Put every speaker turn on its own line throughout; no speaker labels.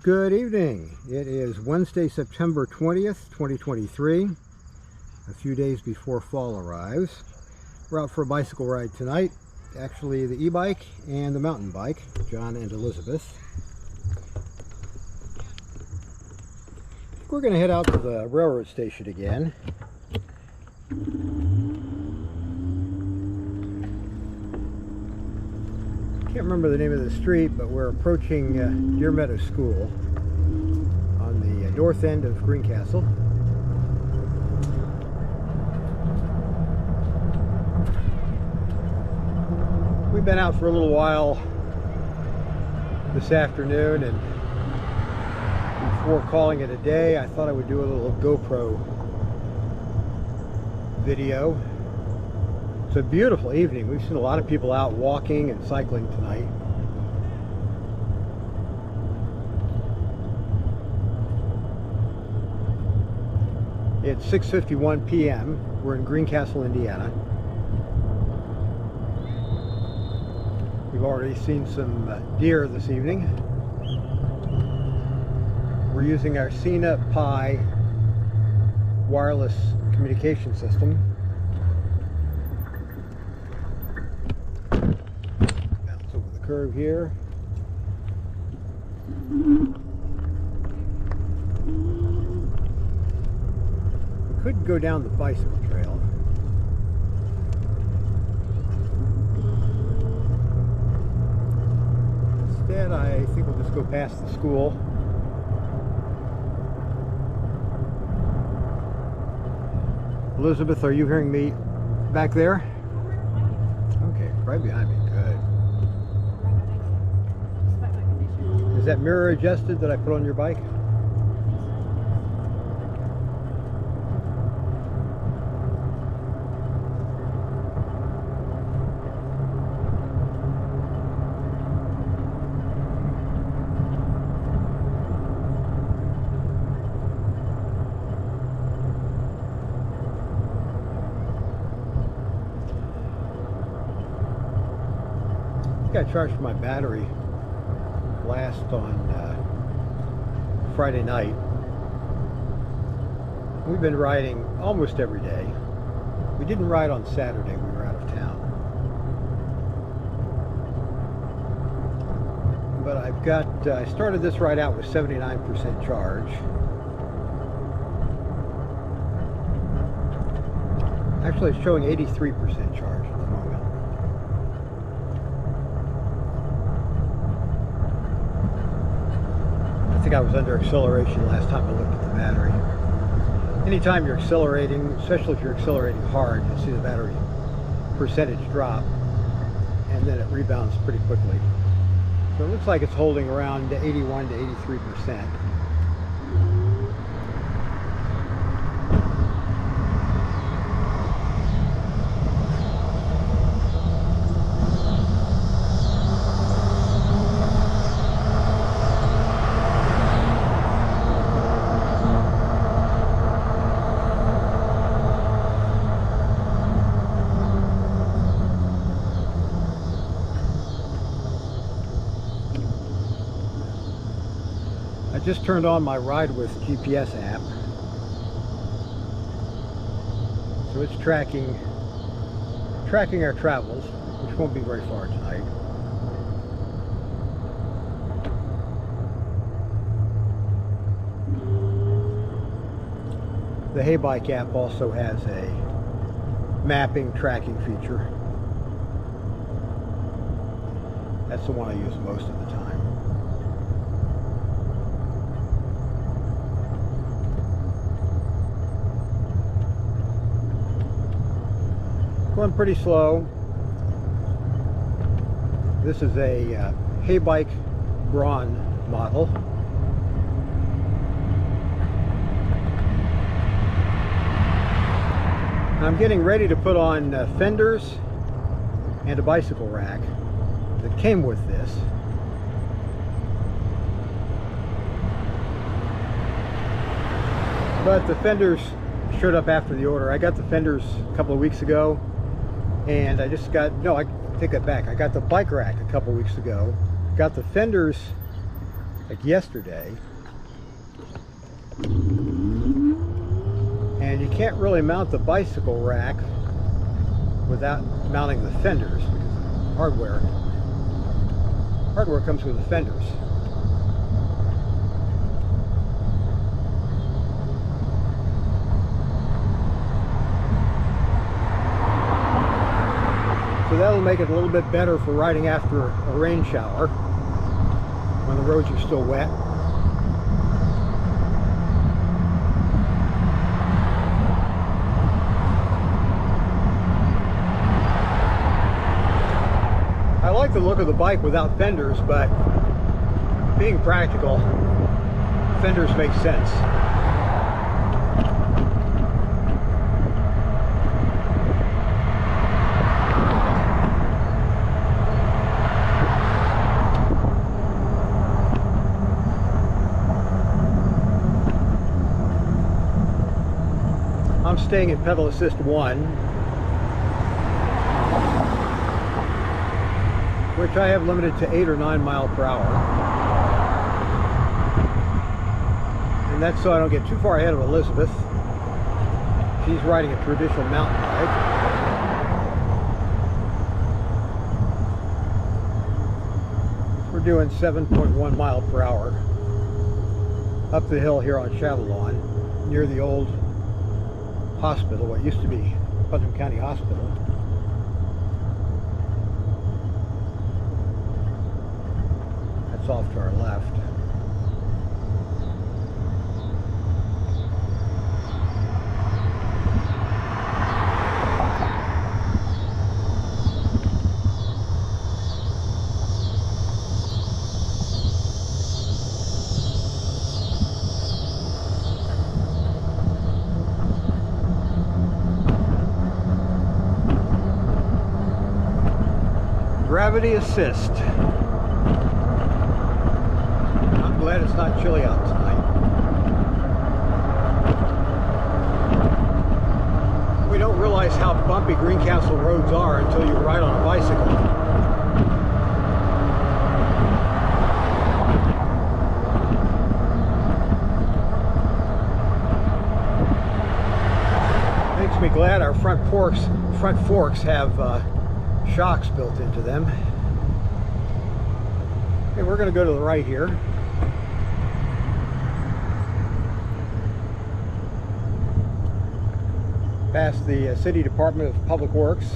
Good evening. It is Wednesday, September 20th, 2023, a few days before fall arrives. We're out for a bicycle ride tonight. Actually, the e-bike and the mountain bike, John and Elizabeth. We're going to head out to the railroad station again. Can't remember the name of the street, but we're approaching Deer Meadow School on the north end of Greencastle. We've been out for a little while this afternoon, and before calling it a day, I thought I would do a little GoPro video. It's a beautiful evening. We've seen a lot of people out walking and cycling tonight. It's 6:51 p.m. We're in Greencastle, Indiana. We've already seen some deer this evening. We're using our Sena Pi wireless communication system. Bounce over the curve here. We could go down the bicycle trail. Instead, I think we'll just go past the school. Elizabeth, are you hearing me back there? Okay, right behind me. Good. Is that mirror adjusted that I put on your bike? I charged my battery last on Friday night. We've been riding almost every day. We didn't ride on Saturday, we were out of town. But I've got, I started this ride out with 79% charge. Actually, it's showing 83% charge at the moment. I think I was under acceleration last time I looked at the battery. Anytime you're accelerating, especially if you're accelerating hard, you'll see the battery percentage drop, and then it rebounds pretty quickly. So it looks like it's holding around 81 to 83%. I just turned on my Ride With GPS app, so it's tracking our travels, which won't be very far tonight. The HeyBike app also has a mapping tracking feature. That's the one I use most of the time. Going pretty slow. This is a HeyBike BRAWN model. I'm getting ready to put on fenders and a bicycle rack that came with this. But the fenders showed up after the order. I got the fenders a couple of weeks ago, and I just got, no, I take that back. I got the bike rack a couple weeks ago. Got the fenders like yesterday. And you can't really mount the bicycle rack without mounting the fenders, because hardware comes with the fenders. So that'll make it a little bit better for riding after a rain shower when the roads are still wet. I like the look of the bike without fenders, but being practical, fenders make sense. I'm staying in pedal assist 1, which I have limited to 8 or 9 miles per hour. And that's so I don't get too far ahead of Elizabeth. She's riding a traditional mountain bike. We're doing 7.1 miles per hour up the hill here on Chavalon, near the old hospital, what used to be Putnam County Hospital. That's off to our left. Gravity assist. I'm glad it's not chilly out tonight. We don't realize how bumpy Greencastle roads are until you ride on a bicycle. Makes me glad our front forks have shocks built into them. Okay, we're going to go to the right here. Past the City Department of Public Works.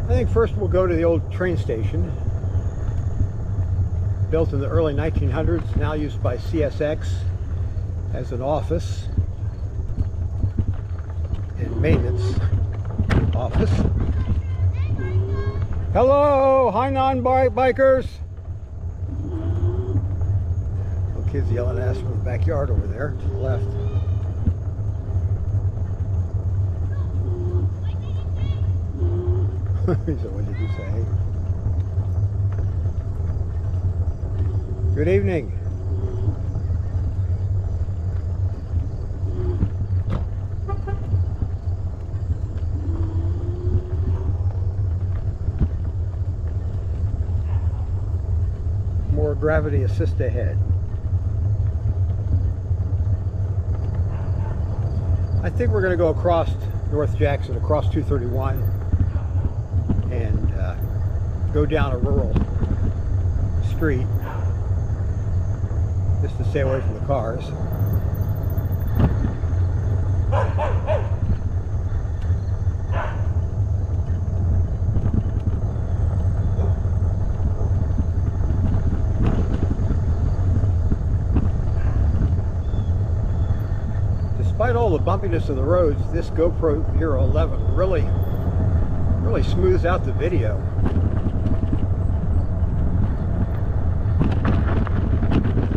I think first we'll go to the old train station, built in the early 1900s, now used by CSX as an office and maintenance office. Hello, Hainan bikers! Little kids yelling at us from the backyard over there to the left. So what did you say? Good evening. More gravity assist ahead. I think we're going to go across North Jackson, across 231. And go down a rural street just to stay away from the cars. Despite all the bumpiness of the roads, this GoPro Hero 11 really smooths out the video.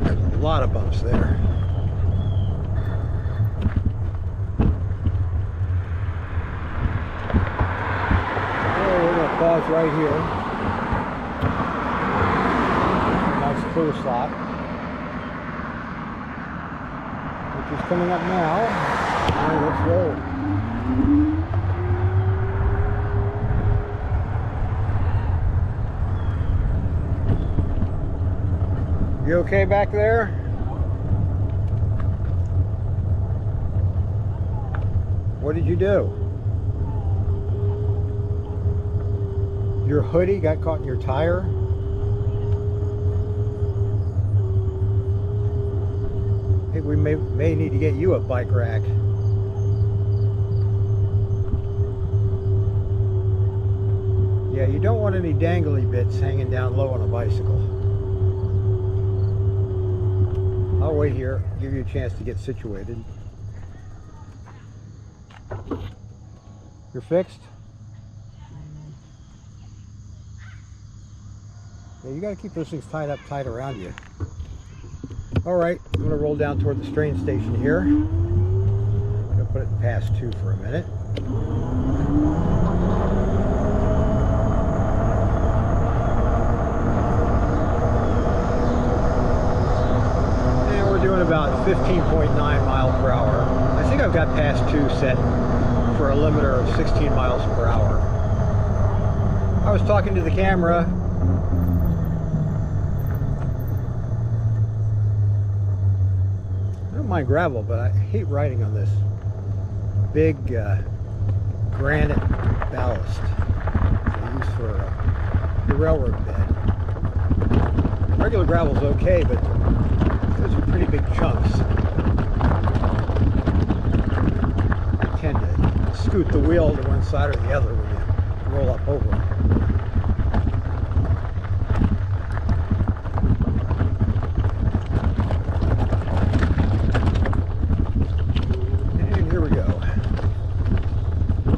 There's a lot of bumps there. Pause right here. Nice clear slot, which is coming up now. And let's roll. You okay back there? What did you do? Your hoodie got caught in your tire? I think we may need to get you a bike rack. Yeah, you don't want any dangly bits hanging down low on a bicycle. I'll wait here, give you a chance to get situated. You're fixed? Yeah, you got to keep those things tied up tight around you. All right, I'm going to roll down toward the train station here. I'm going to put it in pass 2 for a minute. And we're doing about 15.9 miles per hour. I think I've got pass 2 set for a limiter of 16 miles per hour. I was talking to the camera. My gravel, but I hate riding on this big granite ballast they use for the railroad bed. Regular gravel's okay, but those are pretty big chunks. You tend to scoot the wheel to one side or the other when you roll up over it.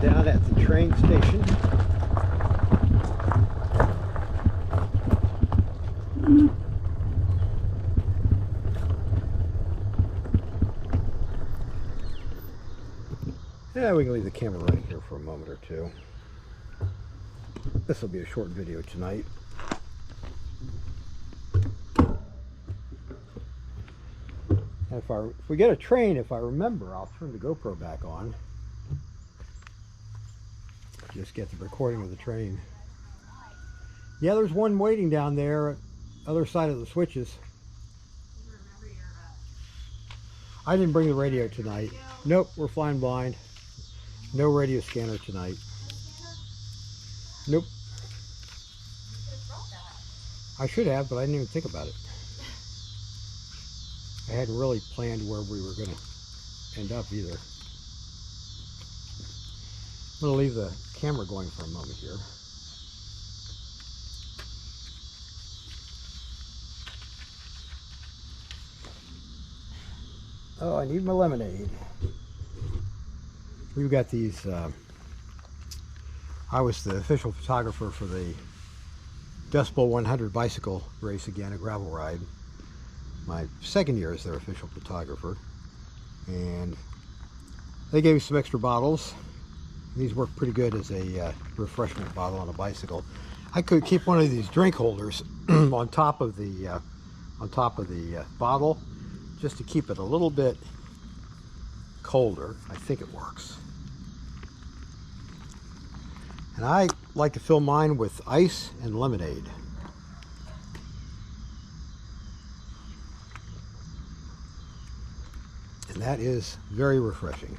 Down at the train station. Yeah, we can leave the camera running here for a moment or two. This will be a short video tonight. And if we get a train, if I remember, I'll turn the GoPro back on. Just get the recording of the train. Yeah, there's one waiting down there, other side of the switches. I didn't bring the radio tonight. Nope, we're flying blind. No radio scanner tonight. Nope. I should have, but I didn't even think about it. I hadn't really planned where we were going to end up either. I'm going to leave the camera going for a moment here. Oh, I need my lemonade. We've got these, I was the official photographer for the Decibel 100 bicycle race again, a gravel ride. My second year as their official photographer. And they gave me some extra bottles. These work pretty good as a refreshment bottle on a bicycle. I could keep one of these drink holders on top of the bottle, just to keep it a little bit colder. I think it works. And I like to fill mine with ice and lemonade. And that is very refreshing.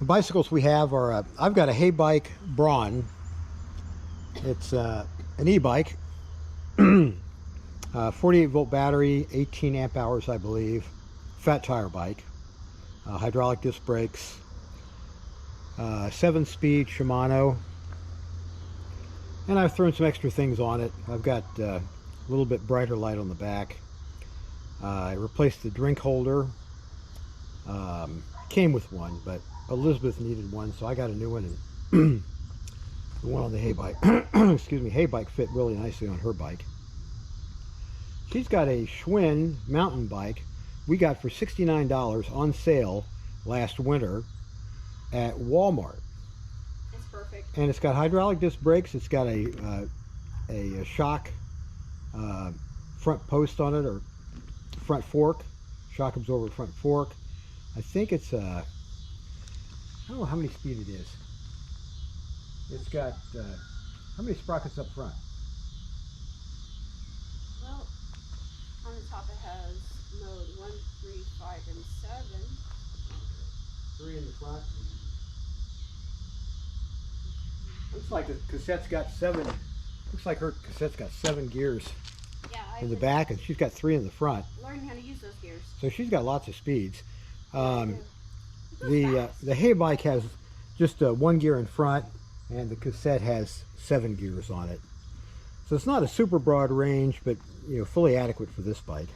The bicycles we have are, I've got a HeyBike BRAWN. It's an e-bike, 48 volt battery, 18 amp hours I believe, fat tire bike, hydraulic disc brakes, 7-speed Shimano, and I've thrown some extra things on it. I've got a little bit brighter light on the back. I replaced the drink holder. Came with one, but Elizabeth needed one, so I got a new one, and the one on the HeyBike, excuse me, HeyBike fit really nicely on her bike. She's got a Schwinn mountain bike we got for $69 on sale last winter at Walmart.
It's perfect.
And it's got hydraulic disc brakes. It's got a shock front post on it, or front fork, shock absorber front fork. I think it's I don't know how many speed it is. It's got how many sprockets up front?
Well, on the top it has mode 1, 3, 5, and 7.
3 in the front. Looks like the cassette's got 7. Looks like her cassette's got 7 gears in the back, and she's got 3 in the front.
Learning how to use those gears.
So she's got lots of speeds. The HeyBike has just 1 gear in front, and the cassette has 7 gears on it. So it's not a super broad range, but you know, fully adequate for this bike.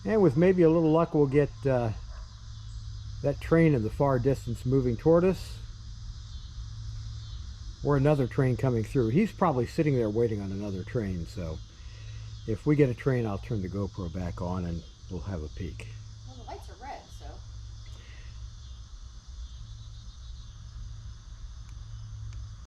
And with maybe a little luck, we'll get that train in the far distance moving toward us, or another train coming through. He's probably sitting there waiting on another train, so if we get a train, I'll turn the GoPro back on and we'll have a peek.